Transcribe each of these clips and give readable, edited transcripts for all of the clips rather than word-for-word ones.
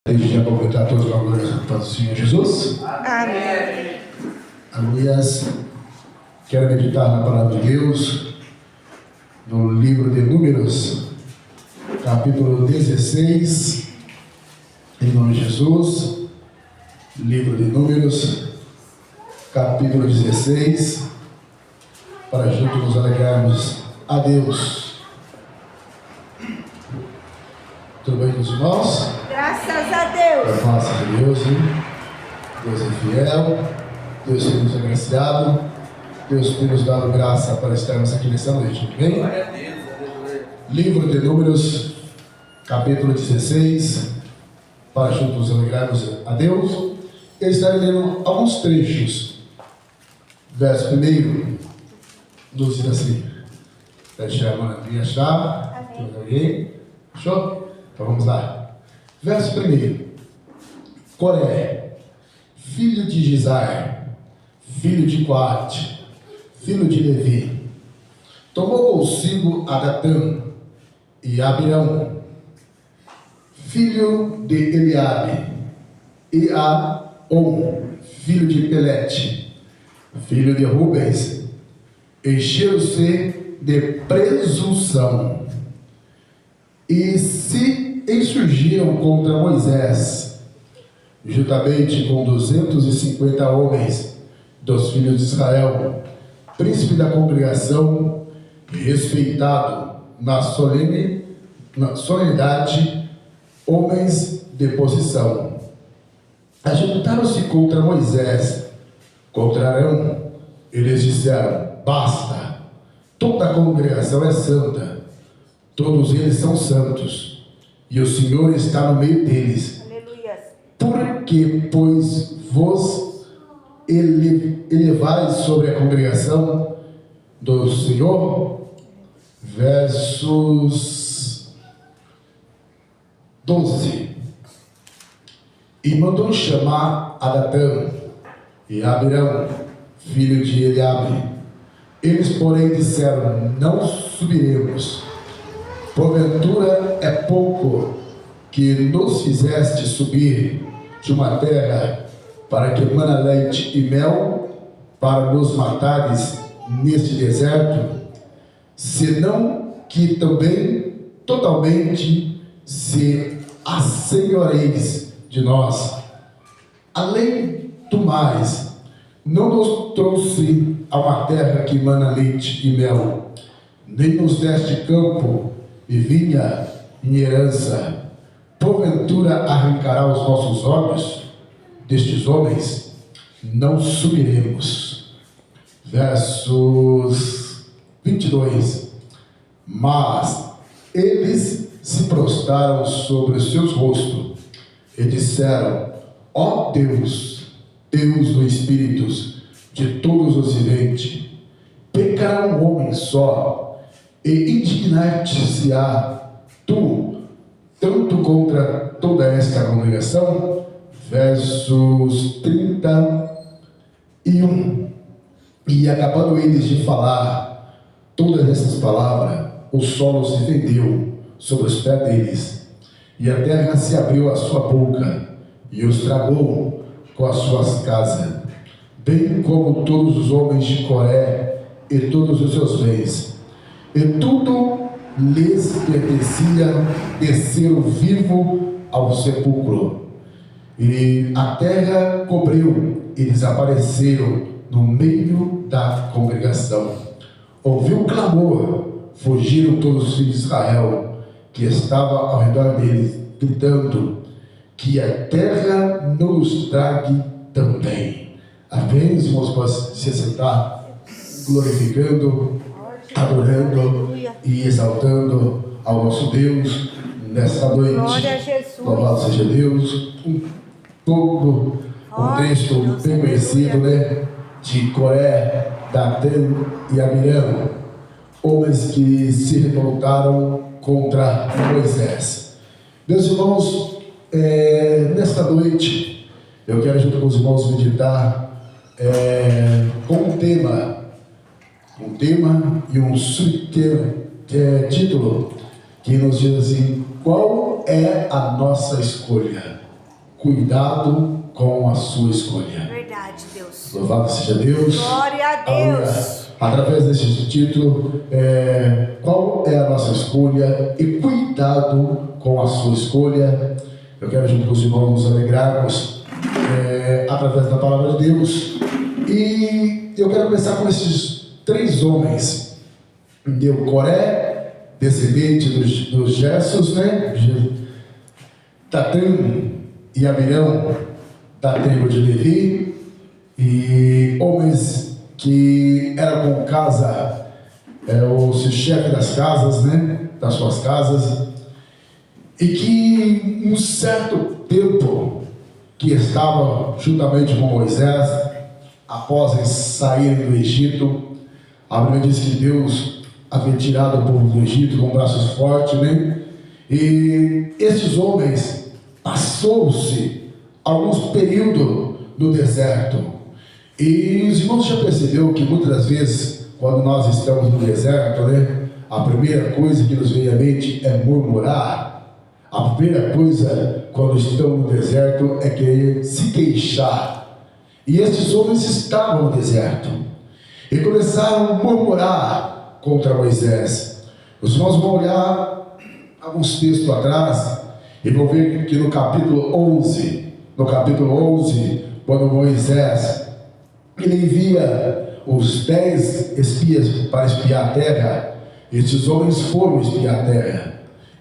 Desde já completar todos os valores do Senhor Jesus. Amém. Aleluias. Quero meditar na palavra de Deus, no livro de Números, capítulo 16, em nome de Jesus. Livro de Números, capítulo 16, para juntos nos alegrarmos a Deus. Tudo bem com os irmãos? Graças a Deus. Graças a Deus, hein? Deus é fiel, Deus tem nos agraciado, Deus tem nos dado graça para estarmos aqui nessa noite, amém? Livro de Números, capítulo 16, para juntos nos alegrarmos a Deus. Eu estarei lendo alguns trechos. Verso 1 nos diz assim: deixa a maravilha achar. Tem alguém? Fechou? Então vamos lá. Verso 1: Coré, filho de Gizar, filho de Coate, filho de Levi, tomou consigo Adatã e Abirão, filho de Eliabe, e On, filho de Pelete, filho de Rubens, encheram-se de presunção e se insurgiram contra Moisés, juntamente com 250 homens dos filhos de Israel, príncipe da congregação, respeitado na solenidade, homens de posição. Ajuntaram-se contra Moisés, contra Arão. Eles disseram: basta, toda a congregação é santa, todos eles são santos, e o Senhor está no meio deles. Aleluia. Por que, pois, vos elevais sobre a congregação do Senhor? Versos 12. E mandou chamar Adatã e Abirão, filho de Eliabe. Eles, porém, disseram: não subiremos. Porventura é pouco que nos fizeste subir de uma terra para que mana leite e mel, para nos matares neste deserto, senão que também totalmente se assenhoreis de nós. Além do mais, não nos trouxe a uma terra que mana leite e mel, nem nos deste campo e vinha em herança. Porventura arrancará os nossos olhos destes homens? Não subiremos. Versos 22. Mas eles se prostraram sobre os seus rostos e disseram: ó Deus, Deus do Espíritos de todos os viventes, pecará um homem só e indignar-te-se-á tu tanto contra toda esta congregação? Versos 31. E acabando eles de falar todas essas palavras, o solo se fendeu sobre os pés deles, e a terra se abriu a sua boca e os tragou com as suas casas, bem como todos os homens de Coré e todos os seus bens. E tudo lhes pertencia, desceram vivo ao sepulcro. E a terra cobriu e desapareceram no meio da congregação. Ouviu um clamor, fugiram todos os filhos de Israel, que estava ao redor deles, gritando: que a terra não os trague também. Amém? Os irmãos podem se sentar, glorificando, adorando e exaltando ao nosso Deus nesta noite. Glória a Jesus. Louvado seja Deus. Um texto bem conhecido, né? De Coré, Datã e Abirão, homens que se revoltaram contra Moisés. Meus irmãos, nesta noite eu quero, junto com os irmãos, meditar com um tema e um subtema, título, que nos diz assim: qual é a nossa escolha? cuidado com a sua escolha. Verdade, Deus. Louvado seja Deus. Glória a Deus. Aleluia. Através desse título, qual é a nossa escolha e cuidado com a sua escolha. Eu quero junto com os irmãos nos alegrarmos através da palavra de Deus. E eu quero começar com esses 3 homens. Deu Coré, descendente dos Gessos, né? Datã e Abirão, da tribo de Levi, e homens que eram com casa, o chefe das casas, né? Das suas casas, e que um certo tempo que estava juntamente com Moisés, após eles saírem do Egito, a Bíblia diz que Deus havia tirado o povo do Egito com braços fortes, né? E esses homens passou-se alguns períodos no deserto. E os irmãos já perceberam que muitas das vezes, quando nós estamos no deserto, né, a primeira coisa que nos vem à mente é murmurar. A primeira coisa quando estamos no deserto é querer se queixar. E esses homens estavam no deserto e começaram a murmurar contra Moisés. Os irmãos vão olhar alguns textos atrás e vão ver que no capítulo 11, quando Moisés ele envia os 10 espias para espiar a terra, esses homens foram espiar a terra,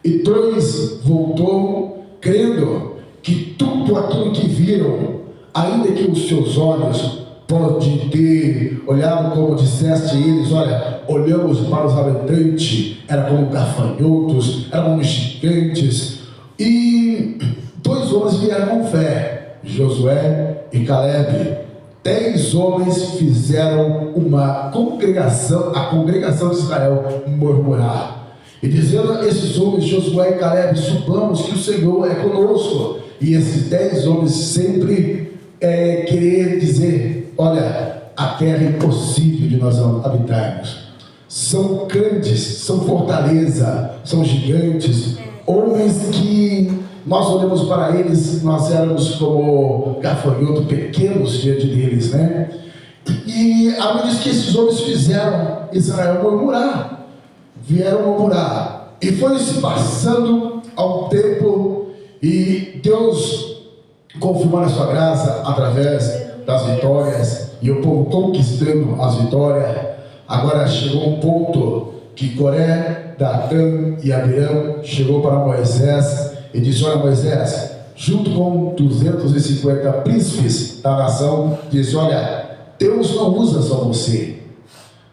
e 2 voltou crendo que tudo aquilo que viram, ainda que os seus olhos podem ter olhado como disseste eles, olha, olhamos para os habitantes, eram como gafanhotos, eram como gigantes, e 2 homens vieram com fé, Josué e Caleb. 10 homens fizeram uma congregação, a congregação de Israel murmurar, e dizendo a esses homens, Josué e Caleb, supamos que o Senhor é conosco. E esses 10 homens sempre querer dizer, olha, a terra é impossível de nós habitarmos, são grandes, são fortaleza, são gigantes, homens que nós olhamos para eles, nós éramos como gafanhoto pequenos diante deles, né? E a Bíblia diz que esses homens fizeram Israel murmurar, vieram murmurar, e foi se passando ao tempo, e Deus confirmando a sua graça através das vitórias, e o povo conquistando as vitórias. Agora chegou um ponto que Coré, Datã e Abirão chegou para Moisés e disse, olha Moisés, junto com 250 príncipes da nação, diz, olha, Deus não usa só você,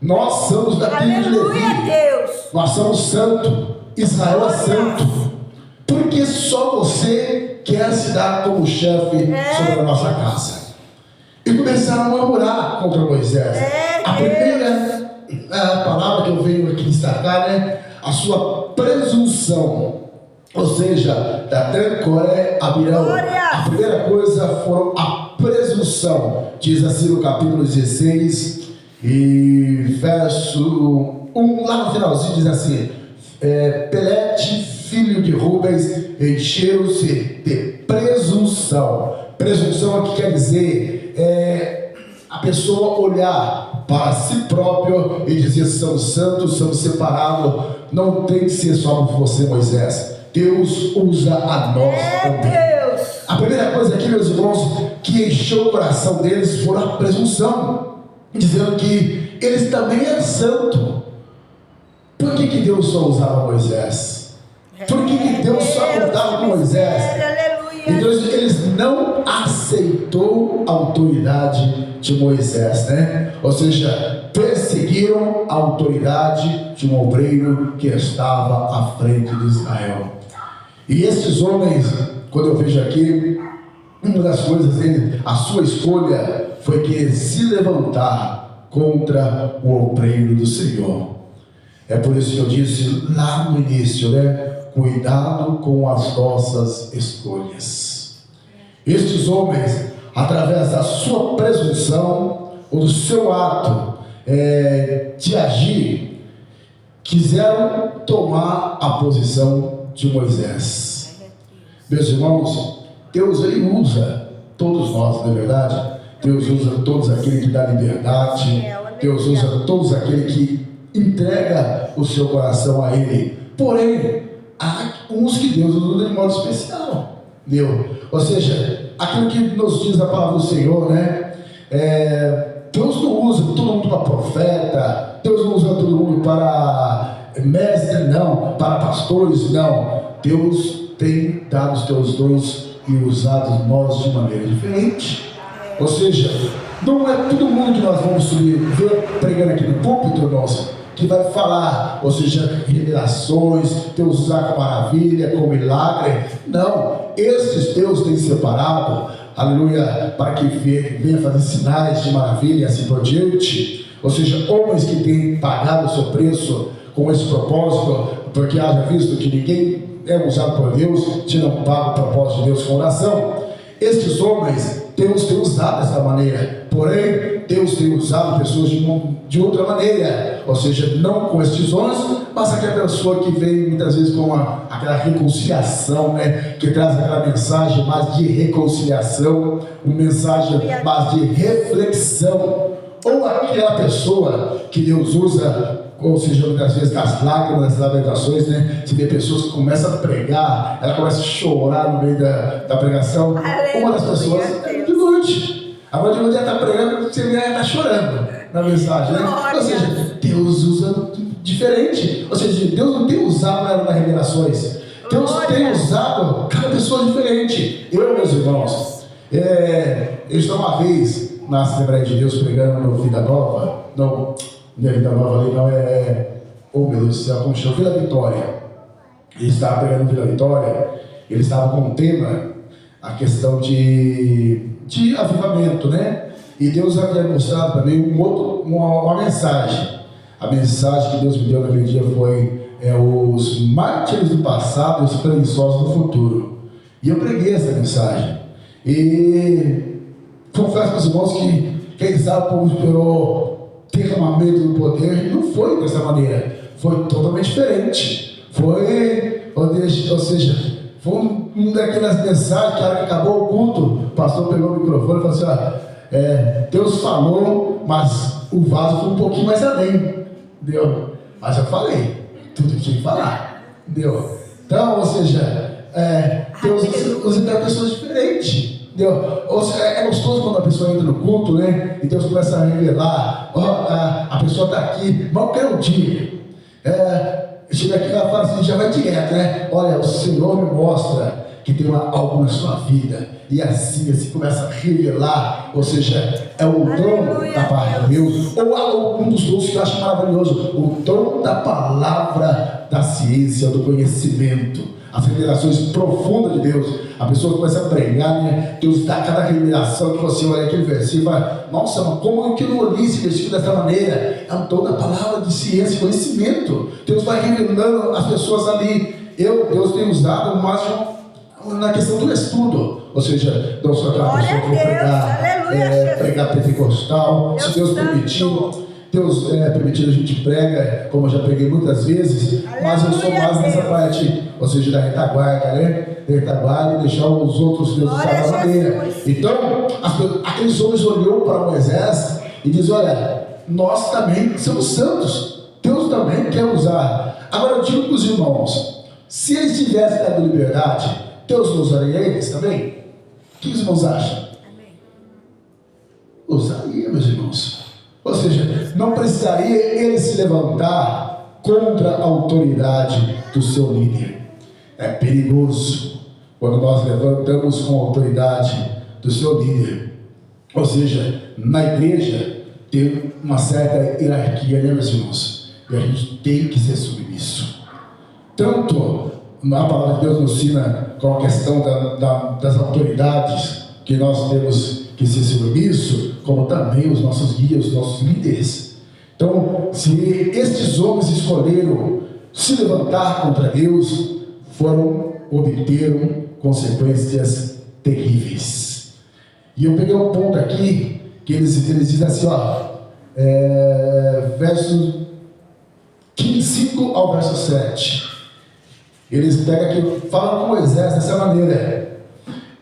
nós somos da tribo de Levi, Deus. Nós somos santo, Israel é santo, porque só você quer se dar como chefe sobre a nossa casa. E começaram a murmurar contra Moisés. A primeira palavra que eu venho aqui destacar é a sua presunção. Ou seja, Datã, Coré, Abirão, a primeira coisa foi a presunção. Diz assim no capítulo 16 e verso 1, lá no finalzinho diz assim, Pelete, filho de Rubens, encheu-se de presunção. Presunção aqui quer dizer a pessoa olhar para si próprio e dizer, somos santos, somos separados, não tem que ser só você, Moisés, Deus usa a nós também. A primeira coisa aqui, meus irmãos, que encheu o coração deles foi a presunção, dizendo que eles também eram santos. Por que Deus só usava Moisés? Por que Deus só contava com Moisés? Então eles não aceitou a autoridade de Moisés, né? Ou seja, perseguiram a autoridade de um obreiro que estava à frente de Israel. E esses homens, quando eu vejo aqui, uma das coisas dele, a sua escolha foi que se levantar contra o obreiro do Senhor. É por isso que eu disse lá no início, né? Cuidado com as nossas escolhas. Estes homens, através da sua presunção ou do seu ato de agir, quiseram tomar a posição de Moisés. Meus irmãos, Deus ele usa todos nós, não é verdade? Deus usa todos aqueles que dá liberdade. Deus usa todos aqueles que entrega o seu coração a Ele. Porém, há uns que Deus usa de modo especial. Entendeu? Ou seja, aquilo que nos diz a palavra do Senhor, né? Deus não usa todo mundo para profeta. Deus não usa todo mundo para mestre, não. Para pastores, não. Deus tem dado os teus dons e usado os nós de maneira diferente. Ou seja, não é todo mundo que nós vamos subir, ver pregando aqui no púlpito, irmãos, que vai falar, ou seja, revelações, Deus usar com maravilha, com milagre. Não, esses Deus tem separado, aleluia, para que venha fazer sinais de maravilha e assim por diante. Ou seja, homens que têm pagado o seu preço com esse propósito, porque haja visto que ninguém é usado por Deus se não paga o propósito de Deus com oração. Estes homens, Deus tem usado dessa maneira, porém, Deus tem usado pessoas de outra maneira, ou seja, não com estes dons, mas aquela pessoa que vem muitas vezes com aquela reconciliação, né? Que traz aquela mensagem mais de reconciliação, uma mensagem mais de reflexão, ou aquela pessoa que Deus usa, ou seja, muitas vezes das lágrimas, das lamentações, né? Se vê pessoas que começam a pregar, ela começa a chorar no meio da pregação. Aleluia. Uma das pessoas é de noite. Agora de noite ela está pregando, você vê ela está chorando na mensagem, né? Ou seja, Deus usa diferente. Ou seja, Deus não tem usado ela nas revelações. Deus tem usado cada pessoa diferente. Meus irmãos, eu estou uma vez na Assembleia de Deus pregando no Vida Nova. Não é Vida Nova ali, não oh meu Deus do céu, como chama? Vila Vitória. Ele estava pregando Vila Vitória, ele estava com um tema, a questão de avivamento, né? E Deus havia mostrado para mim uma mensagem. A mensagem que Deus me deu naquele dia foi os mártires do passado e os preguiçosos do futuro. E eu preguei essa mensagem. E confesso para os irmãos que quem sabe o povo esperou derramamento do poder, não foi dessa maneira, foi totalmente diferente. Ou seja, foi um daquelas mensagens que acabou o culto, o pastor pegou o microfone e falou assim: Deus falou, mas o vaso foi um pouquinho mais além, entendeu? Mas eu falei tudo que tinha que falar, entendeu? Então, ou seja, Deus usa pessoas diferentes. É gostoso quando a pessoa entra no culto, né? E Deus começa a revelar: a pessoa está aqui, mal quer um dia. Chega aqui e ela fala assim, já vai direto, né? Olha, o Senhor me mostra que tem algo na sua vida. E assim começa a revelar. Ou seja, é o dom da palavra de Deus. Ou um dos dons que eu acho maravilhoso: o dom da palavra, da ciência, do conhecimento. As revelações profundas de Deus. A pessoa começa a pregar, né? Deus dá cada revelação que você olha aquele versículo e fala: nossa, mas como que eu não li esse versículo dessa maneira? É um dom da palavra de ciência e conhecimento. Deus vai revelando as pessoas ali. Deus tem usado mais na questão do estudo. Ou seja, não só aquela pessoa que vai pregar pentecostal, se Deus permitir. Deus permitir a gente prega, como eu já preguei muitas vezes, mas eu sou mais nessa parte, ou seja, da retaguarda, né? Retaguarda e deixar os outros deuses da maneira. Então, aqueles homens olhou para Moisés e diz: olha, nós também somos santos, Deus também quer usar. Agora eu digo para os irmãos: se eles tivessem dado liberdade, Deus não usaria eles também? O que os irmãos acham? Usaria, meus irmãos. Ou seja, não precisaria ele se levantar contra a autoridade do seu líder. É perigoso quando nós levantamos com a autoridade do seu líder. Ou seja, na igreja tem uma certa hierarquia, né, meus irmãos? E a gente tem que ser submisso. Tanto a palavra de Deus nos ensina com a questão das autoridades que nós temos que ser submisso, como também os nossos guias, os nossos líderes. Então, se estes homens escolheram se levantar contra Deus, obteram consequências terríveis. E eu peguei um ponto aqui que eles dizem assim, verso 5 ao verso 7. Eles pegam aqui, falam com Moisés dessa maneira: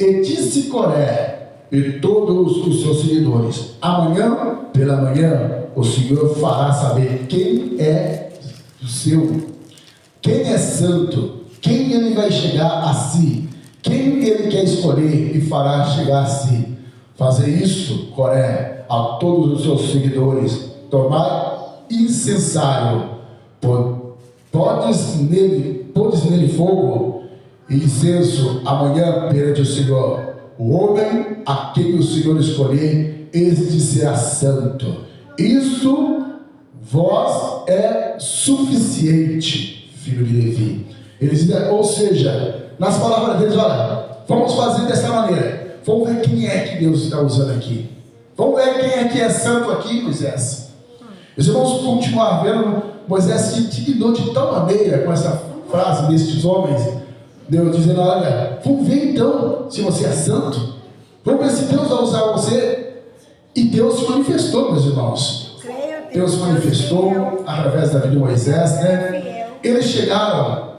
E disse Coré e todos os seus seguidores: amanhã pela manhã o Senhor fará saber quem é o seu, quem é santo, quem ele vai chegar a si, quem ele quer escolher e fará chegar a si. Fazer isso, Coré, a todos os seus seguidores, tornar incensário, podes nele fogo e incenso amanhã perante o Senhor. O homem a quem o Senhor escolher, este será santo. Isso vós é suficiente, filho de Levi. Eles dizem, ou seja, nas palavras deles, olha, vamos fazer dessa maneira. Vamos ver quem é que Deus está usando aqui. Vamos ver quem é que é santo aqui, Moisés. Os irmãos continuar vendo, Moisés se indignou de tal maneira com essa frase destes homens. Deus dizendo, olha, vamos ver então se você é santo. Vamos ver se Deus vai usar você. E Deus se manifestou, meus irmãos. Deus se manifestou através da vida de Moisés, né? Eles chegaram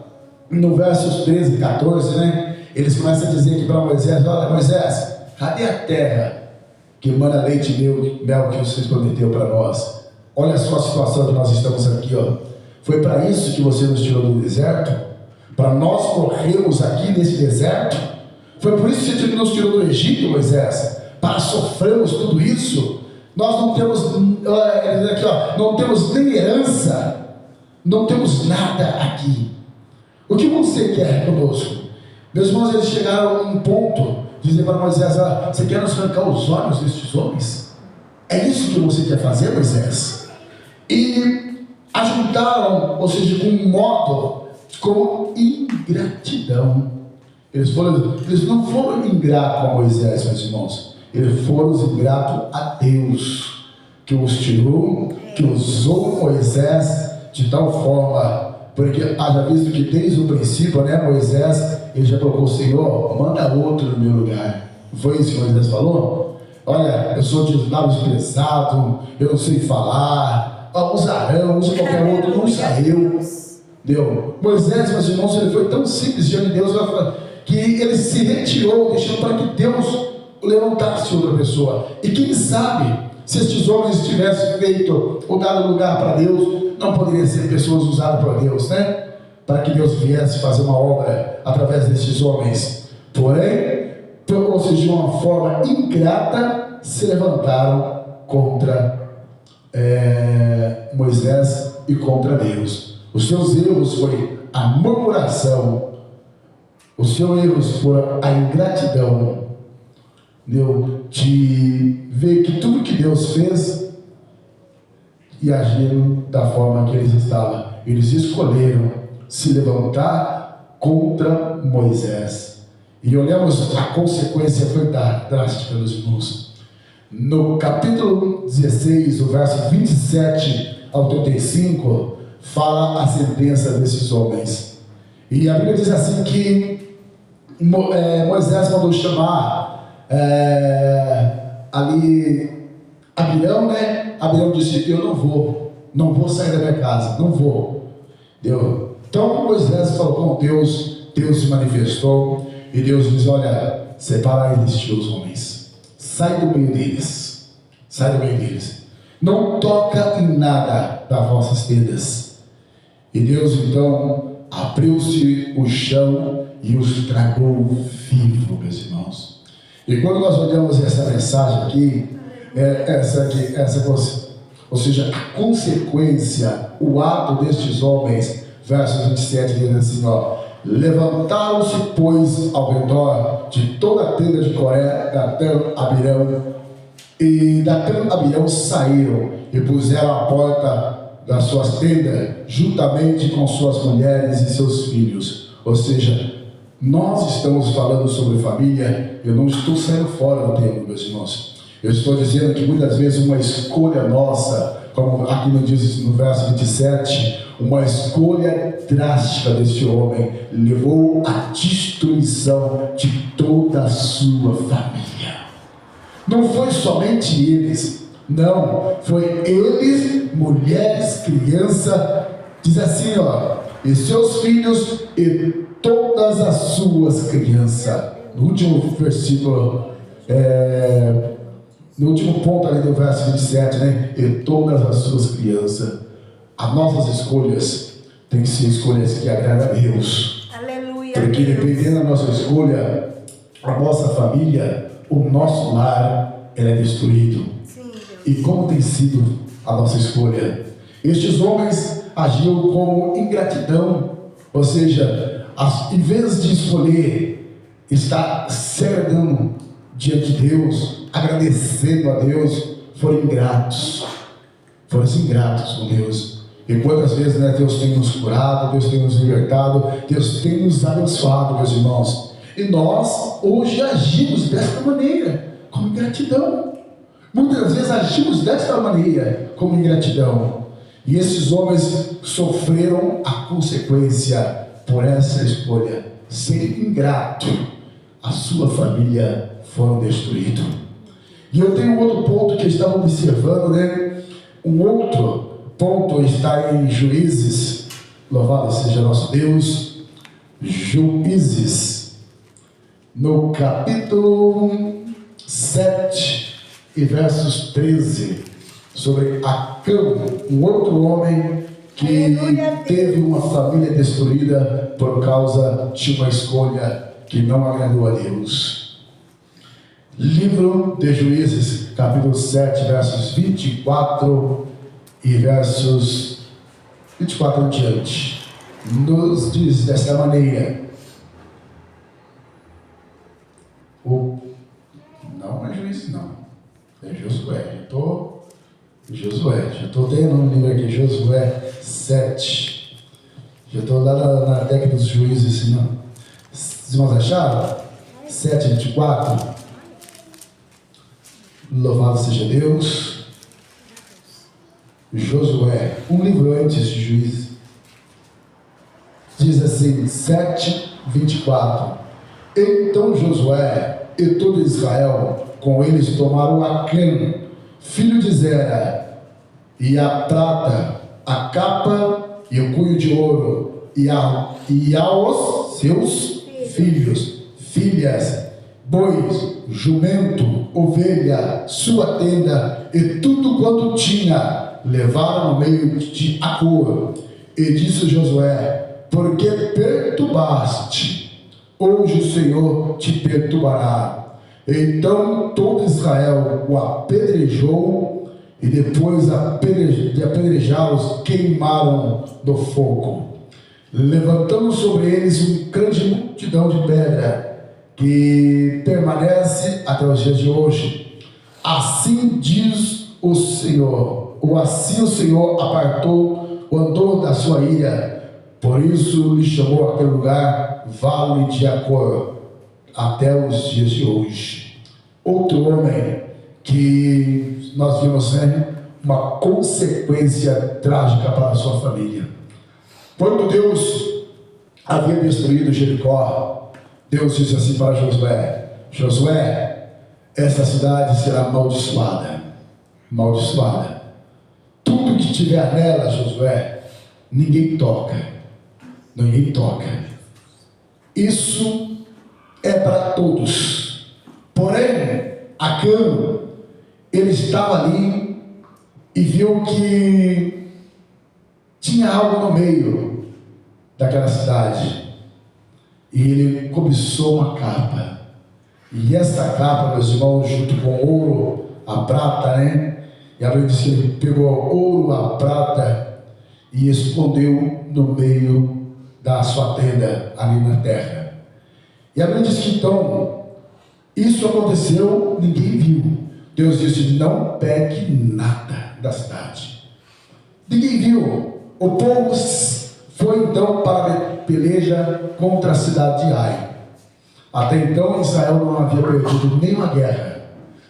no versos 13 e 14, né? Eles começam a dizer aqui para Moisés, olha Moisés, cadê a terra que mana leite e mel que vocês prometeu para nós? Olha só a situação que nós estamos aqui, ó. Foi para isso que você nos tirou do deserto? Para nós morrermos aqui nesse deserto? Foi por isso que você nos tirou do Egito, Moisés? Para sofrermos tudo isso? Nós não temos, aqui, ó, não temos nem herança, não temos nada aqui. O que você quer conosco? Meus irmãos, eles chegaram a um ponto de dizer para Moisés, você quer nos arrancar os olhos destes homens? É isso que você quer fazer, Moisés? E ajuntaram, ou seja, com um modo, com ingratidão. Eles não foram ingratos a Moisés, meus irmãos. Eles foram ingratos a Deus, que os tirou, que usou Moisés de tal forma. Porque haja visto que desde o princípio, né, Moisés, ele já colocou o Senhor, manda outro no meu lugar. Não foi isso que Moisés falou? Olha, eu sou de lábios pesados, eu não sei falar, usa Arão, usa qualquer outro, não usa eu. Deu. Moisés, meus irmãos, ele foi tão simples diante de Deus, que ele se retirou, deixando para que Deus levantasse outra pessoa. E quem sabe, se estes homens tivessem feito ou dado lugar para Deus, não poderiam ser pessoas usadas por Deus, né? Para que Deus viesse fazer uma obra através destes homens. Porém, ou seja, de uma forma ingrata, se levantaram contra Moisés e contra Deus. Os seus erros foi a murmuração, os seus erros foram a ingratidão, de ver que tudo que Deus fez e agiram da forma que eles estavam. Eles escolheram se levantar contra Moisés. E olhamos a consequência foi drástica, meus irmãos. No capítulo 16, o verso 27 ao 35, fala a sentença desses homens. E a Bíblia diz assim que Moisés mandou chamar ali Abirão, né? Abirão disse, eu não vou sair da minha casa, não vou. Então Moisés falou com Deus, Deus se manifestou, e Deus diz, olha, separa estes teus homens, sai do meio deles, não toca em nada das vossas tendas. E Deus então abriu-se o chão e os tragou vivo, meus irmãos. E quando nós olhamos essa mensagem aqui, ou seja, a consequência, o ato destes homens, verso 27 diz assim, ó, levantaram-se, pois, ao redor de toda a tenda de Coré, Datã, Abirão, e Datã e Abirão saíram e puseram a porta das suas tendas, juntamente com suas mulheres e seus filhos. Ou seja, nós estamos falando sobre família, eu não estou saindo fora do tema, meus irmãos. Eu estou dizendo que muitas vezes uma escolha nossa, como aqui nos diz no verso 27, uma escolha drástica deste homem levou à destruição de toda a sua família. Não foi somente eles, não, foi eles, mulheres, crianças, diz assim, ó, e seus filhos e todas as suas crianças. no último versículo, no último ponto ali do verso 27, né? E todas as suas crianças. As nossas escolhas têm que ser escolhas que agradam a Deus. Aleluia. Porque dependendo da nossa escolha, a nossa família, o nosso lar, ele é destruído. Sim, Deus. E como tem sido a nossa escolha? Estes homens agiam com ingratidão, ou seja, em vez de escolher estar cedendo diante de Deus, agradecendo a Deus, foram ingratos com Deus. E quantas vezes, né, Deus tem nos curado, Deus tem nos libertado, Deus tem nos abençoado, meus irmãos. E nós hoje agimos desta maneira, com ingratidão. Muitas vezes agimos desta maneira, com ingratidão. E esses homens sofreram a consequência por essa escolha. Ser ingrato, a sua família foram destruídos. E eu tenho outro ponto que estava observando, né? Um outro ponto está em Juízes, louvado seja nosso Deus. Juízes, no capítulo 7 e versos 13, sobre Acã, um outro homem que teve uma família destruída por causa de uma escolha que não agradou a Deus. Livro de Juízes, capítulo 7, versos 24 e versos 24 em diante, nos diz desta maneira. Não é Juízes, não. É Josué. Já estou tendo um livro aqui, Josué 7. Já estou lá na década dos juízes, assim, ó. Vocês vão achar? 7, 24. Louvado seja Deus. Josué, um livro antes de Juízes. Diz assim, 7, 24. Então Josué e todo Israel, com eles tomaram Acã, filho de Zera, e a prata, a capa e o cunho de ouro, e aos seus filhos, filhas, bois, jumento, ovelha, sua tenda e tudo quanto tinha, levaram no meio de Acor. E disse Josué: porque perturbaste, hoje o Senhor te perturbará. Então todo Israel o apedrejou, e depois de apedrejá-los, queimaram no fogo, levantando sobre eles uma grande multidão de pedra, que permanece até os dias de hoje. Assim diz o Senhor, ou assim o Senhor apartou o andor da sua ira, por isso lhe chamou aquele lugar Vale de Acor, até os dias de hoje. Outro homem que nós vimos, né, uma consequência trágica para a sua família. Quando Deus havia destruído Jericó, Deus disse assim para Josué: Josué, essa cidade será amaldiçoada. Amaldiçoada. Tudo que tiver nela, Josué, ninguém toca. Ninguém toca. Isso é para todos. Porém, Acã, ele estava ali e viu que tinha algo no meio daquela cidade. E ele cobiçou uma capa. E essa capa, meus irmãos, junto com o ouro, a prata, né? E a Bíblia diz que ele pegou o ouro, a prata e escondeu no meio da sua tenda, ali na terra. E a Bíblia diz que então, isso aconteceu, ninguém viu. Deus disse: não pegue nada da cidade. Ninguém viu. O povo foi então para a peleja contra a cidade de Ai. Até então Israel não havia perdido nenhuma guerra.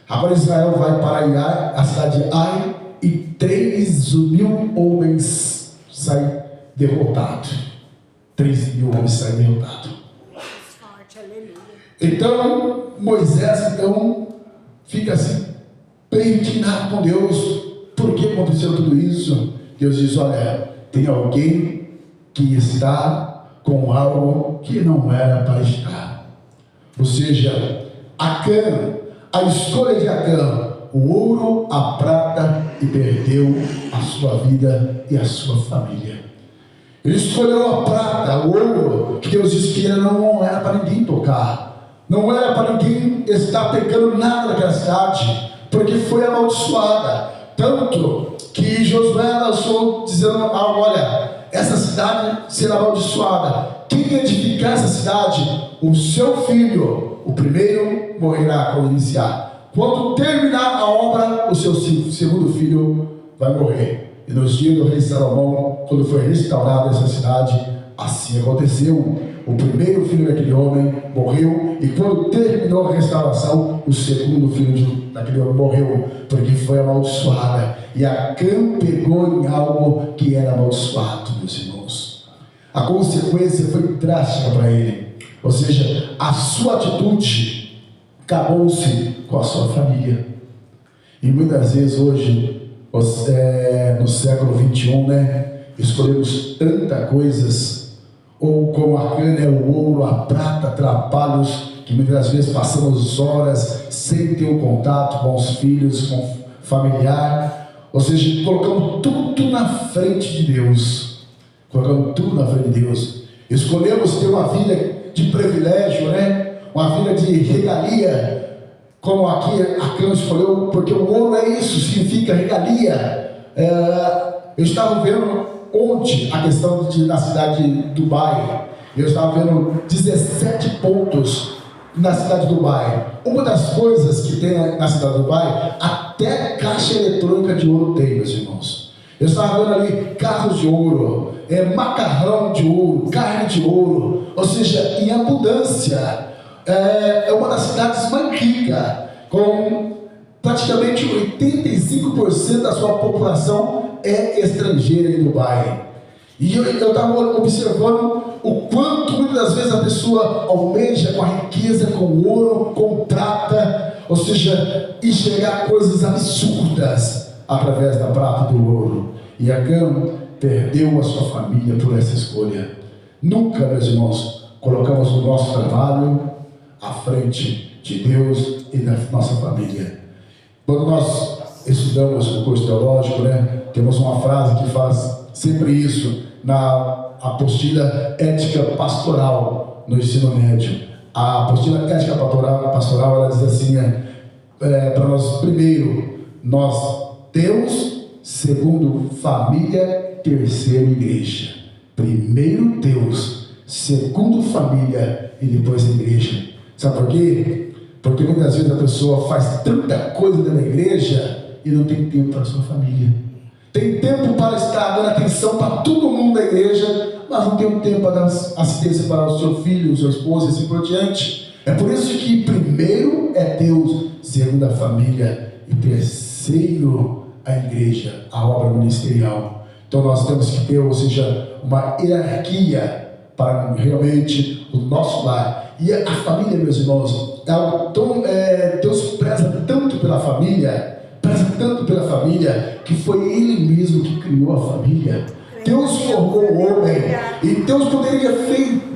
Agora Israel vai para Ai, a cidade de Ai, e 3.000 homens saem derrotados. 3.000 homens saem derrotados. Então Moisés fica assim, bem indignado com Deus. Por que aconteceu tudo isso? Deus diz: olha, tem alguém que está com algo que não era para estar. Ou seja, Acã, a escolha de Acã, o ouro, a prata, e perdeu a sua vida e a sua família. Ele escolheu a prata, o ouro, que Deus disse que não era para ninguém tocar, não era para ninguém estar pegando nada daquela cidade, porque foi amaldiçoada. Tanto que Josué lançou dizendo: olha, essa cidade será amaldiçoada. Quem edificar essa cidade, o seu filho, o primeiro, morrerá quando iniciar. Quando terminar a obra, o seu segundo filho vai morrer. E nos dias do rei Salomão, quando foi restaurada essa cidade, assim aconteceu. O primeiro filho daquele homem morreu, e quando terminou a restauração, o segundo filho daquele homem morreu, porque foi amaldiçoada. E Acã pegou em algo que era amaldiçoado, meus irmãos. A consequência foi drástica para ele. Ou seja, a sua atitude acabou-se com a sua família. E muitas vezes hoje, no século 21, escolhemos tantas coisas, ou como Acã, o ouro, a prata, trabalhos, que muitas vezes passamos horas sem ter um contato com os filhos, com familiar, ou seja, colocamos tudo na frente de Deus. Colocamos tudo na frente de Deus. Escolhemos ter uma vida de privilégio, uma vida de regalia, como aqui Acã escolheu, porque o ouro é isso, significa regalia. Eu estava vendo ontem a questão da cidade de Dubai. Eu estava vendo 17 pontos na cidade de Dubai. Uma das coisas que tem na cidade de Dubai, até caixa eletrônica de ouro tem, meus irmãos. Eu estava vendo ali carros de ouro, macarrão de ouro, carne de ouro, ou seja, em abundância. É uma das cidades mais ricas, com praticamente 85% da sua população é estrangeira em Dubai. E eu estava observando o quanto muitas das vezes a pessoa almeja com a riqueza, com ouro, com prata, ou seja, enxergar coisas absurdas através da prata e do ouro. E Acã perdeu a sua família por essa escolha. Nunca, meus irmãos, colocamos o nosso trabalho à frente de Deus e da nossa família. Quando nós estudamos o curso teológico, temos uma frase que faz sempre isso, na apostila ética pastoral no ensino médio. A apostila ética pastoral, ela diz assim, para nós, primeiro, nós Deus, segundo família, terceiro igreja. Primeiro Deus, segundo família e depois a igreja. Sabe por quê? Porque muitas vezes a pessoa faz tanta coisa dentro da igreja e não tem tempo para a sua família. Tem tempo para estar dando atenção para todo mundo da igreja, mas não tem tempo para dar assistência para o seu filho, sua esposa e assim por diante. É por isso que primeiro é Deus, segundo a família e terceiro a igreja, a obra ministerial. Então nós temos que ter, ou seja, uma hierarquia para realmente o nosso lar. E a família, meus irmãos, Deus preza tanto pela família, que foi Ele mesmo que criou a família. Deus formou o homem, e Deus poderia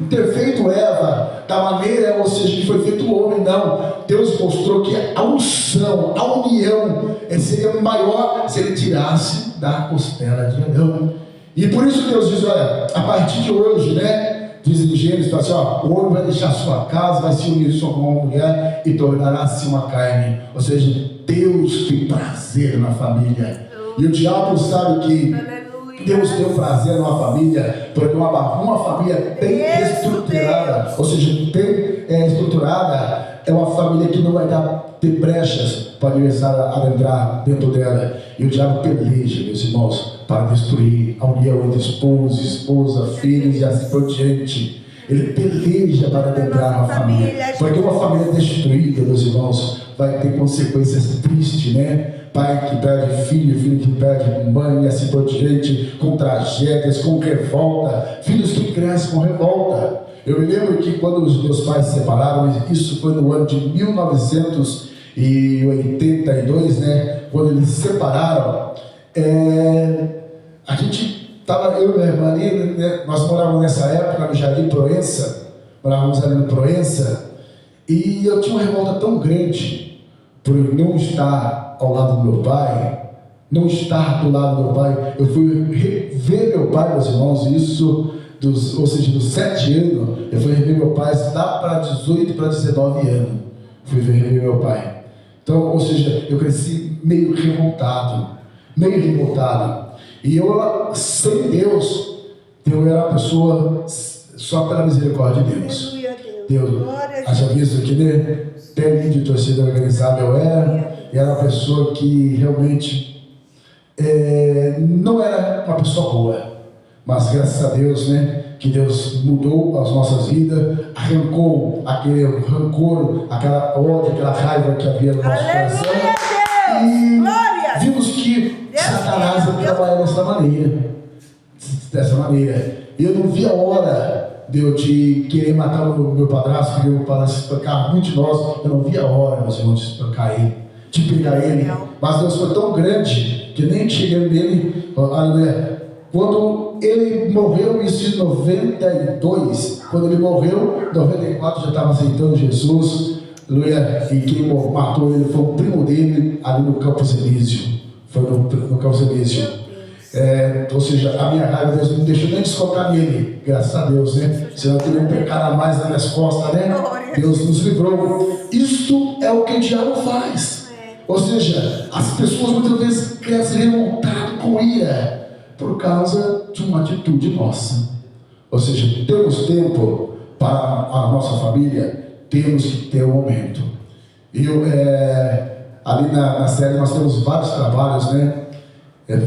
ter feito Eva da maneira, ou seja, que foi feito o homem. Não, Deus mostrou que a unção, a união seria maior se Ele tirasse da costela de Adão. E por isso Deus diz, olha, a partir de hoje, diz em Gênesis, assim, o homem vai deixar sua casa, vai se unir só com uma mulher e tornará-se uma carne. Ou seja, Deus tem prazer na família. E o diabo sabe que Deus tem prazer numa família, porque uma família bem estruturada, ou seja, bem estruturada, é uma família que não vai ter brechas para o adversário adentrar dentro dela. E o diabo peleja, meus irmãos, para destruir a união entre esposa, filhos e assim por diante. Ele peleja para adentrar uma família, porque uma família destruída, meus irmãos, vai ter consequências tristes, Pai que perde filho, filho que perde mãe e assim por diante, com tragédias, com revolta, filhos que crescem com revolta. Eu me lembro que quando os meus pais se separaram, isso foi no ano de 1982, quando eles se separaram, a gente estava, eu e minha irmã ali, nós morávamos nessa época no Jardim Proença, morávamos ali no Proença, E eu tinha uma revolta tão grande por não estar ao lado do meu pai, não estar do lado do meu pai. Eu fui ver meu pai, meus irmãos, isso, ou seja, dos 7 anos, eu fui rever meu pai, lá para 18, para 19 anos, fui rever meu pai. Então, ou seja, eu cresci meio revoltado. E eu, sem Deus, eu era uma pessoa só pela misericórdia de Deus. Aleluia, Deus, glória a haja visto aqui, né? Pelinho de torcida organizada eu era, e era uma pessoa que realmente não era uma pessoa boa, mas graças a Deus, né? Que Deus mudou as nossas vidas, arrancou aquele rancor, aquela ódio, aquela raiva que havia no nosso coração. E glória. vimos que Satanás trabalha dessa maneira. E eu não vi a hora de eu querer matar o meu padrasto, porque o meu padrasto espancava muito de nós. Eu não vi a hora, meus irmãos, de espancar ele, de pegar ele. Mas Deus foi tão grande que nem cheguei nele. Quando ele morreu, isso em 92, quando ele morreu, em 94 já estava aceitando Jesus. Aleluia. E quem matou ele foi o primo dele ali no Campos Elísio. Foi no Campos Elísio. Ou seja, a minha raiva, Deus não deixou nem descontar nele, graças a Deus, né? Senão eu teria um pecado a mais nas minhas costas, né? Deus nos livrou. Isto é o que o diabo faz. Ou seja, as pessoas muitas vezes crescem revoltadas com ira por causa de uma atitude nossa. Ou seja, temos tempo para a nossa família, temos que ter um momento. Ali na série nós temos vários trabalhos, né?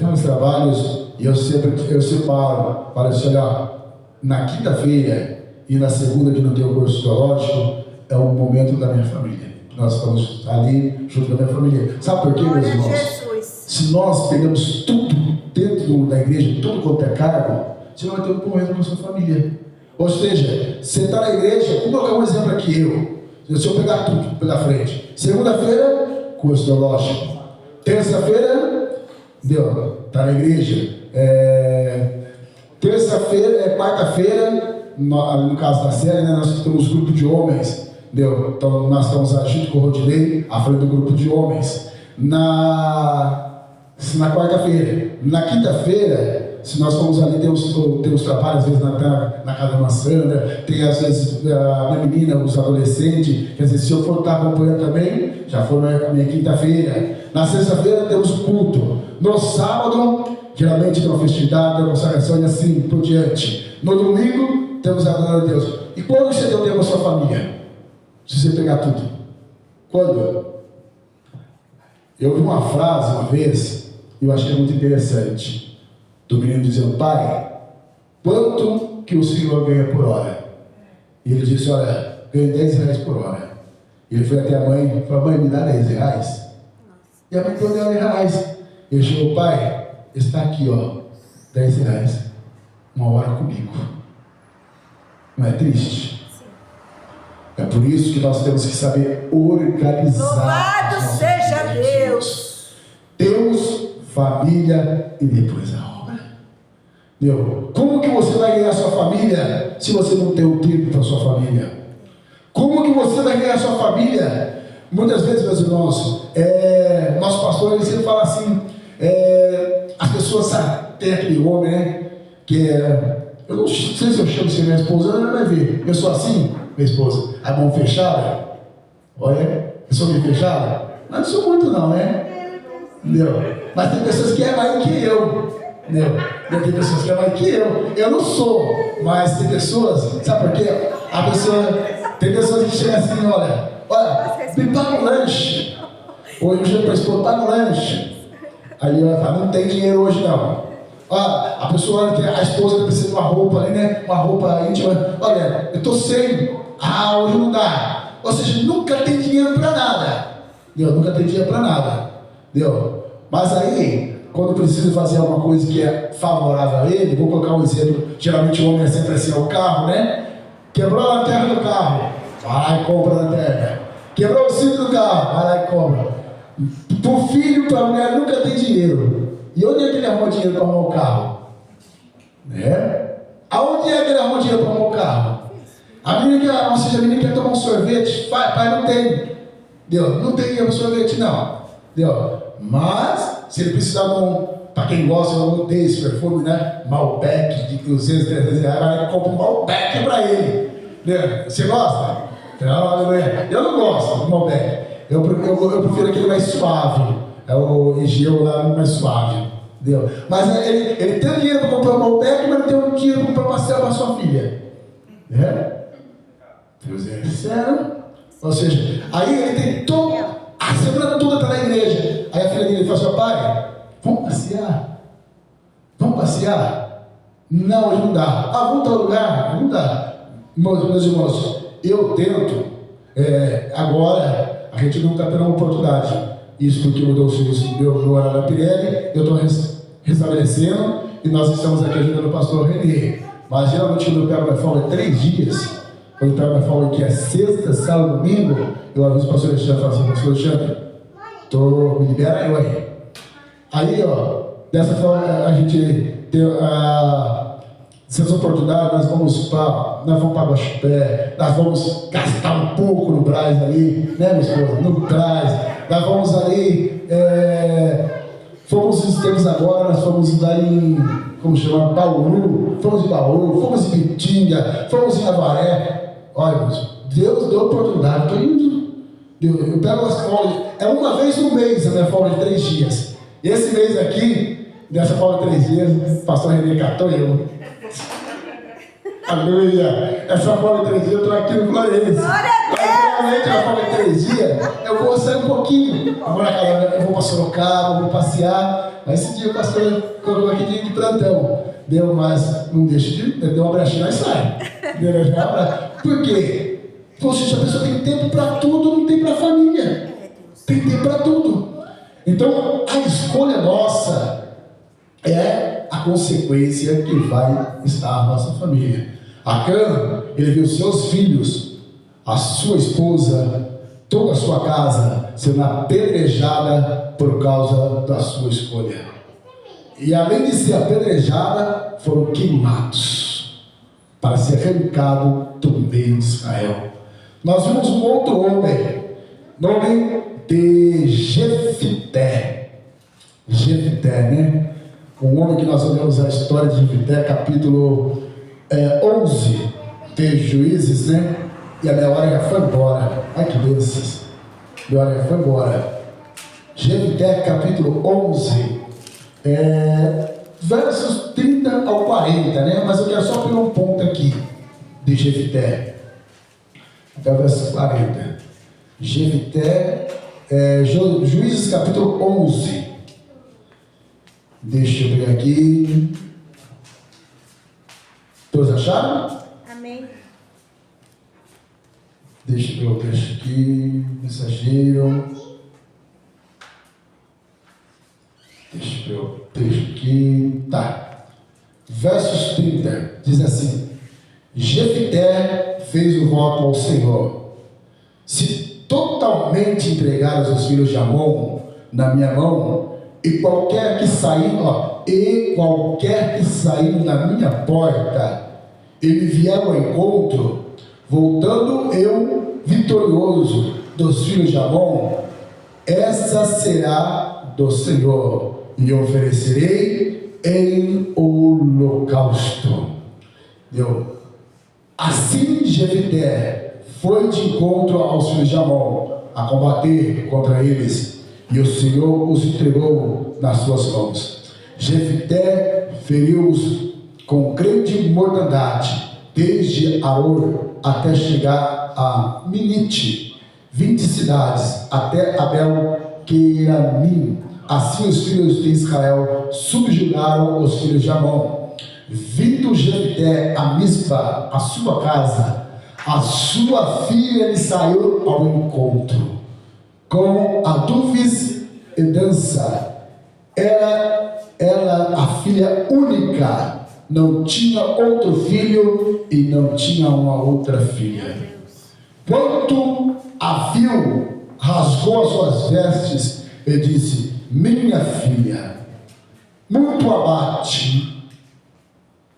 Vários trabalhos, e eu separo para assim, olha, na quinta-feira e na segunda, que não tem o curso teológico, é o momento da minha família. Nós estamos ali junto da minha família. Sabe por quê, meus irmãos? Se nós pegamos tudo dentro da igreja, tudo quanto é cargo, você vai ter um momento com a sua família. Ou seja, você está na igreja, vou colocar um exemplo aqui, se eu pegar tudo pela frente. Segunda-feira, curso teológico. Terça-feira, está na igreja. Terça-feira, quarta-feira, no caso da série, né, nós temos um grupo de homens. Então nós estamos junto com o Rodinei, à frente do grupo de homens. Na quarta-feira. Na quinta-feira, se nós formos ali, temos trabalho, às vezes na casa da maçã, né? Tem às vezes a minha menina, os adolescentes, quer dizer, se eu for estar acompanhando também, já for na minha quinta-feira. Na sexta-feira temos o culto. No sábado, geralmente tem uma festividade, uma consagração e assim por diante. No domingo, temos a glória de Deus. E quando você tem o tempo com a sua família? Se você pegar tudo. Quando? Eu vi uma frase uma vez, e eu achei muito interessante, do menino dizendo: pai, quanto que o senhor ganha por hora? E ele disse: olha, ganho 10 reais por hora. E ele foi até a mãe e falou: mãe, me dá 10 reais. E a mãe deu 10 reais. Ele chegou: pai, está aqui, 10 reais, uma hora comigo. Não é triste? É por isso que nós temos que saber organizar. Louvado seja Deus! Deus, família e depois a obra. Como que você vai ganhar sua família se você não tem o tempo para sua família? Como que você vai ganhar sua família? Muitas vezes, meus irmãos, nosso pastor ele sempre fala assim, as pessoas sabem, tem aquele homem, né, que eu não sei se eu chamo de minha esposa, ela vai ver, eu sou assim, minha esposa, a mão fechada, olha, eu sou meio fechada, mas não sou muito não, né? Entendeu? Mas tem pessoas que é mais que eu, entendeu? Tem pessoas que é mais que eu não sou, mas tem pessoas, sabe por quê? Tem pessoas que chegam assim, olha, me paga um lanche. Hoje eu chego para a esposa, paga um lanche. Aí ela fala: não tem dinheiro hoje não. A pessoa, a esposa precisa de uma roupa ali, né? Uma roupa íntima. Olha, eu estou sem. Hoje não dá. Ou seja, nunca tem dinheiro para nada. Entendeu? Nunca tem dinheiro para nada. Entendeu? Mas aí, quando precisa fazer alguma coisa que é favorável a ele, vou colocar um exemplo. Geralmente o homem é sempre assim: o carro, né? Quebrou a lanterna do carro, vai lá e compra a lanterna. Quebrou o cinto do carro, vai lá e compra. Para o filho, para a mulher, nunca tem dinheiro. E onde é que ele arrumou dinheiro para arrumar o carro? Aonde é que ele arrumou dinheiro para arrumar o carro? A menina quer tomar um sorvete, pai, não tem. Deu, não tem um sorvete, não. Deu, mas se ele precisar de para quem gosta, eu odeio esse perfume, né? Malbec de 200, 300 reais, aí compra um Malbec para ele. Deu, você gosta? Não, eu não gosto do Malbec. Eu prefiro aquele mais suave. É o Egeu lá mais suave. Deu. Mas ele tem dinheiro para comprar um Malbec, mas não tem um dinheiro para comprar pastel para sua filha. Né? Deus é sério. Ou seja, aí ele tem a semana toda está na igreja. Aí a filha dele fala assim: pai, vamos passear? Vamos passear? Não, hoje não dá. Vamos para outro lugar? Não dá. Meus irmãos, eu tento, agora a gente não está tendo uma oportunidade. Isso porque mudou o serviço meu horário da Pirelli, eu estou restabelecendo e nós estamos aqui ajudando o pastor Renê. Mas geralmente quando eu pego minha folga 3 dias, quando eu pego minha folga que é sexta, sábado, domingo, eu aviso o pastor Alexandre e falo assim: pastor Alexandre, me libera eu aí. Aí, dessa forma a gente tem essas oportunidades, nós vamos para Guaxupé, nós vamos gastar um pouco no Brás ali, né, minha esposa? No Brás, nós vamos ali, fomos esses tempos agora, nós fomos lá em, como chama, Bauru, fomos em Bauru, fomos em Bitinga, fomos em Avaré. Olha, Deus deu oportunidade, estou indo. Eu pego as folgas, é uma vez no mês a minha folga de 3 dias. E esse mês aqui, dessa folga de 3 dias, o pastor Renê catou eu. Aleluia! Essa folga de 3 dias eu estou aqui no Florença. Normalmente na folga de 3 dias eu vou sair um pouquinho. Eu vou para Sorocaba, vou passear. Mas esse dia o pastor colocou aqui de plantão. Deu, mas não deixa de. Deu uma brechinha e sai. Por quê? Poxa, a pessoa tem tempo para tudo, não tem para a família. Tem tempo para tudo. Então, a escolha nossa é a consequência que vai estar na nossa família. Acã, ele viu seus filhos, a sua esposa, toda a sua casa sendo apedrejada por causa da sua escolha. E além de ser apedrejada, foram queimados para ser arrancado do meio de Israel. Nós vimos um outro homem, nome de Jefité. Jefité, né? Um homem que nós olhamos a história de Jefité, capítulo 11 de Juízes, né? E a minha hora já foi embora. Ai que bênçãos. Minha hora já foi embora. Jefité, capítulo 11, versos 30 ao 40, né? Mas eu quero só pegar um ponto aqui de Jefité. Até o verso 40. Jefité, Juízes capítulo 11. Deixa eu ver aqui. Todos acharam? Amém. Deixa eu ver o texto aqui. Mensageiro. Deixa eu ver o texto aqui. Tá. Versos 30. Diz assim: Jefité fez o voto ao Senhor: se totalmente entregares os filhos de Amon na minha mão, e qualquer que sair na minha porta, ele vier ao encontro, voltando eu vitorioso dos filhos de Amon, essa será do Senhor, e oferecerei em holocausto. Deu. Assim Jefité foi de encontro aos filhos de Amon, a combater contra eles, e o Senhor os entregou nas suas mãos. Jefité feriu-os com grande mortandade, desde Aor até chegar a Minite, 20 cidades, até Abel-Queiramim. Assim os filhos de Israel subjugaram os filhos de Amon. Vindo Jefité a Mispa, a sua casa, a sua filha lhe saiu ao encontro, com aduves e dança. Ela, a filha única, não tinha outro filho e não tinha uma outra filha. Quando a viu, rasgou as suas vestes e disse: minha filha, muito abate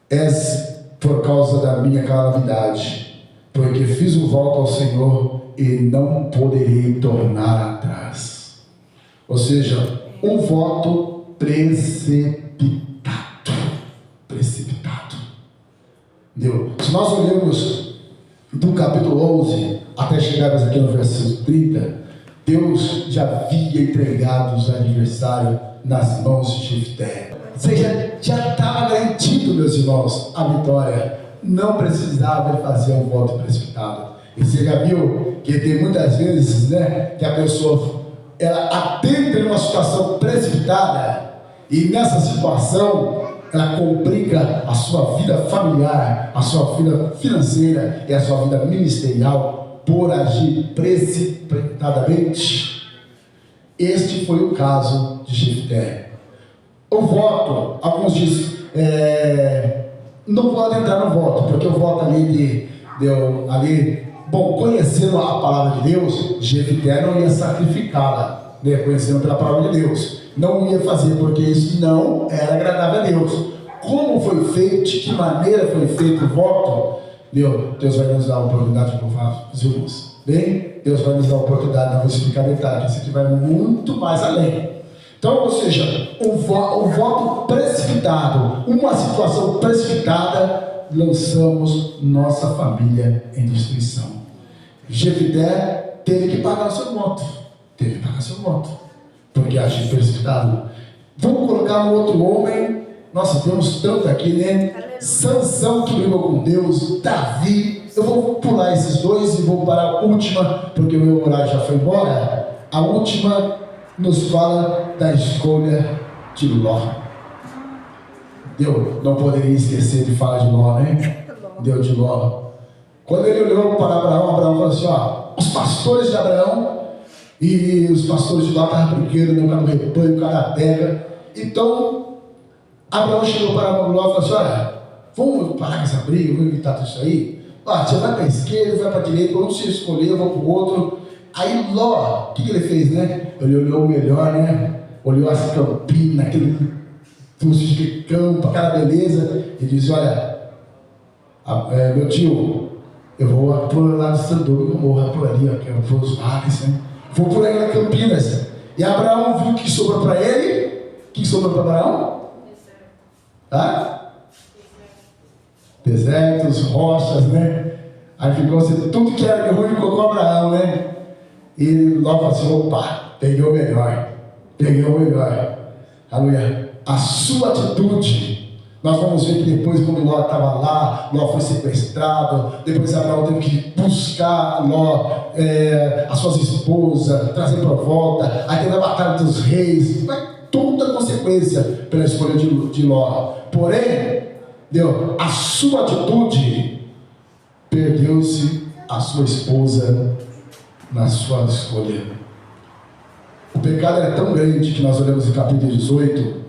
és por causa da minha calamidade. porque fiz o voto ao Senhor e não poderei tornar atrás. Ou seja, um voto precipitado. Entendeu? Se nós olharmos do capítulo 11 até chegarmos aqui no versículo 30, Deus já havia entregado os adversários nas mãos de Jefté. Ou seja, já estava garantido, meus irmãos, a vitória. Não precisava de fazer um voto precipitado. E você já viu que tem muitas vezes, né, que a pessoa ela adentra em uma situação precipitada e nessa situação ela complica a sua vida familiar, a sua vida financeira e a sua vida ministerial por agir precipitadamente. Este foi o caso de Jefté. O voto, alguns dizem, não vou adentrar no voto, porque o voto ali bom, conhecendo a palavra de Deus, Jefté não ia sacrificá-la, né, conhecendo pela palavra de Deus, não ia fazer, porque isso não era agradável a Deus. Como foi feito, de que maneira foi feito o voto, Deus vai nos dar a oportunidade de provar os irmãos. Bem, Deus vai nos dar a oportunidade, não vou explicar detalhes, isso aqui vai muito mais além. Então, ou seja, o voto precipitado, uma situação precipitada, lançamos nossa família em destruição. Jefté teve que pagar o seu voto, porque achei precipitado. Vamos colocar um outro homem. Nossa, temos tanto aqui, né? Sansão, que brigou com Deus, Davi. Eu vou pular esses dois e vou para a última, porque o meu horário já foi embora. A última nos fala da escolha de Ló. Deus não poderia esquecer de falar de Ló, né? Deus de Ló. Quando ele olhou para Abraão falou assim, os pastores de Abraão e os pastores de Ló estavam brigando, né, no rebanho, cada terra. Então, Abraão chegou para Ló e falou assim, vamos parar com essa briga, vamos evitar tudo isso aí. Você vai para a esquerda, vai para a direita, vamos se escolher, eu vou para o outro. Aí Ló, o que ele fez, né? Ele olhou o melhor, né? Olhou as campinas, aquele trocos de campo, aquela beleza, e disse, meu tio, eu vou por lá de Sandouro, eu vou por ali, que eu vou os vales, né? Vou por aí na Campinas. E Abraão viu o que sobrou para ele. O que sobrou para Abraão? Desertos, rochas, né? Aí ficou assim, tudo que era ruim ficou com Abraão, né? E Ló falou assim, peguei o melhor. Aleluia. A sua atitude, nós vamos ver que depois, quando Ló estava lá, Ló foi sequestrado, depois Abraão teve que buscar Ló, as suas esposas, trazer para volta, aí teve a batalha dos reis, toda a consequência pela escolha de Ló. Porém, a sua atitude, perdeu-se a sua esposa na sua escolha. O pecado era tão grande que nós olhamos em capítulo 18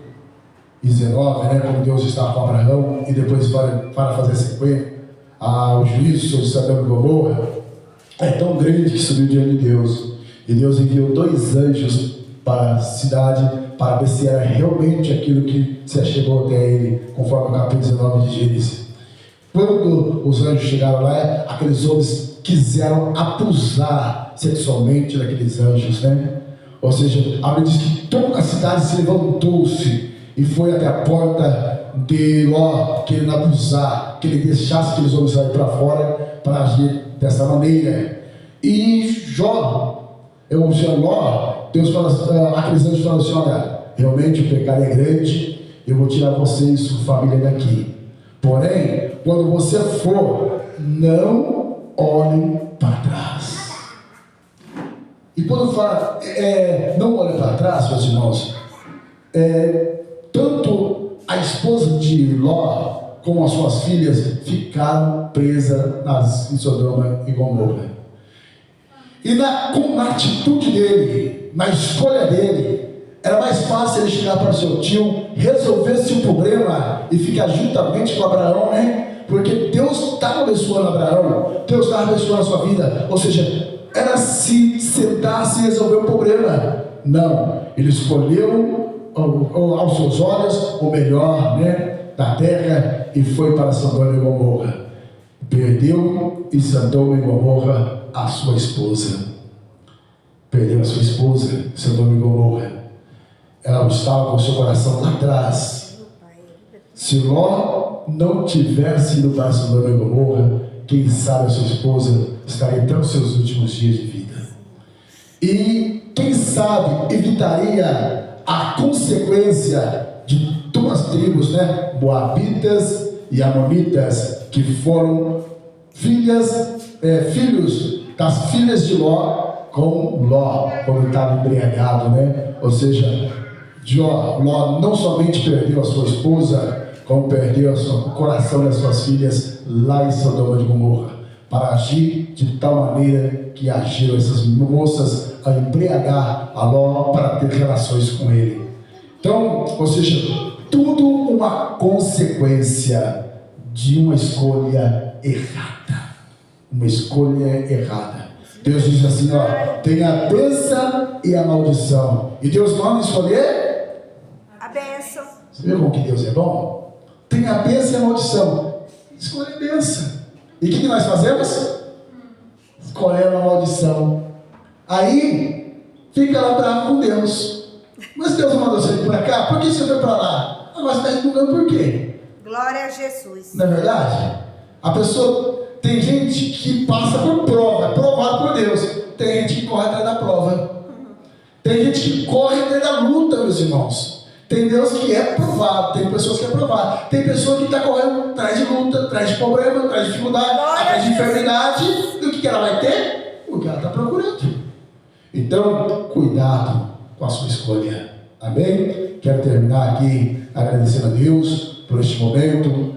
e 19, né, como Deus estava com Abraão, e depois para fazer sequência ao juízo sobre Sodoma e Gomorra, é tão grande que subiu diante de Deus, e Deus enviou 2 anjos para a cidade, para ver se era realmente aquilo que se achegou até ele, conforme o capítulo 19 de Gênesis. Quando os anjos chegaram lá, aqueles homens quiseram abusar sexualmente daqueles anjos, né? Ou seja, a Bíblia diz que toda a cidade se levantou-se e foi até a porta de Ló, querendo abusar, que ele deixasse aqueles homens sair para fora para agir dessa maneira. E Ló, Deus fala, aqueles anjos falam assim, realmente o pecado é grande, eu vou tirar você e sua família daqui. Porém, quando você for, não olhem para trás. E quando fala, não olhem para trás, meus irmãos, tanto a esposa de Ló como as suas filhas ficaram presas em Sodoma e Gomorra. E na atitude dele, na escolha dele, era mais fácil ele chegar para o seu tio, resolver seu problema e ficar juntamente com Abraão, né? Porque Deus estava abençoando Abraão, Deus estava abençoando a sua vida. Ou seja, era se sentar-se e resolver o problema. Não, ele escolheu aos seus olhos o melhor, né, da terra e foi para Sodoma e Gomorra. Perdeu em Sodoma e Gomorra a sua esposa. Perdeu a sua esposa em Sodoma e Gomorra. Ela estava com o seu coração lá atrás. Se Ló não tivesse ido para Sodoma e Gomorra, quem sabe a sua esposa estaria até os seus últimos dias de vida. E quem sabe evitaria a consequência de duas tribos, né? Moabitas e Amonitas, que foram filhos das filhas de Ló com Ló, quando estava embriagado, né? Ou seja, Ló não somente perdeu a sua esposa, como perdeu o coração das suas filhas lá em Sodoma de Gomorra, para agir de tal maneira que agiram essas moças a embriagar a Ló para ter relações com ele. Então, ou seja, tudo uma consequência de uma escolha errada. Uma escolha errada. Deus diz assim, ó, tem a bênção e a maldição. E Deus manda escolher a bênção. Você viu como que Deus é bom? Tem a bênção e a maldição. Escolhe a bênção. E o que nós fazemos? Escolhemos a maldição. Aí, fica lá bravo com Deus. Mas Deus mandou você ir para cá? Por que você foi para lá? Agora você está divulgando por quê? Glória a Jesus. Não é verdade? A pessoa... Tem gente que passa por prova, é provado por Deus. Tem gente que corre atrás da prova. Tem gente que corre atrás da luta, meus irmãos. Tem Deus que é provado, tem pessoas que é provado. Tem pessoa que está correndo atrás de luta, atrás de problema, atrás de dificuldade, atrás de enfermidade. E o que ela vai ter? O que ela está procurando. Então, cuidado com a sua escolha. Amém? Quero terminar aqui agradecendo a Deus por este momento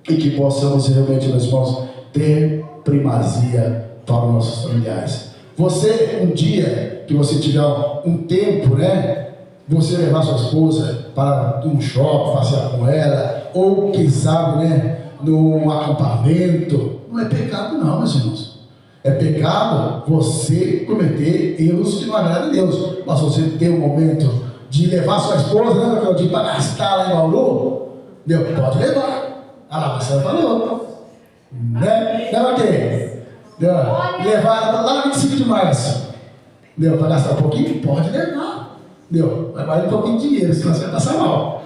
e que possamos realmente, meus irmãos, ter primazia para os nossos familiares. Você, um dia que você tiver um tempo, né? Você levar sua esposa para um shopping, passear com ela, ou quem sabe, né? Num acampamento, não é pecado não, meus irmãos. É pecado você cometer erros que não agradam a Deus. Mas você ter um momento de levar sua esposa, né, Claudinho, para gastar lá em Bauru, Deus pode levar. Ah lá, você falou. Né? Leva quem? Levar ela lá no 25 de março. Deu para gastar um pouquinho? Pode levar. Deu, vai valer um pouquinho de dinheiro, senão você vai passar mal.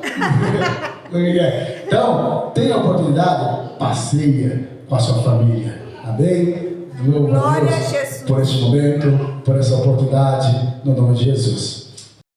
Então, tenha a oportunidade, passeia com a sua família. Amém? Glória a Deus por esse momento, por essa oportunidade, no nome de Jesus.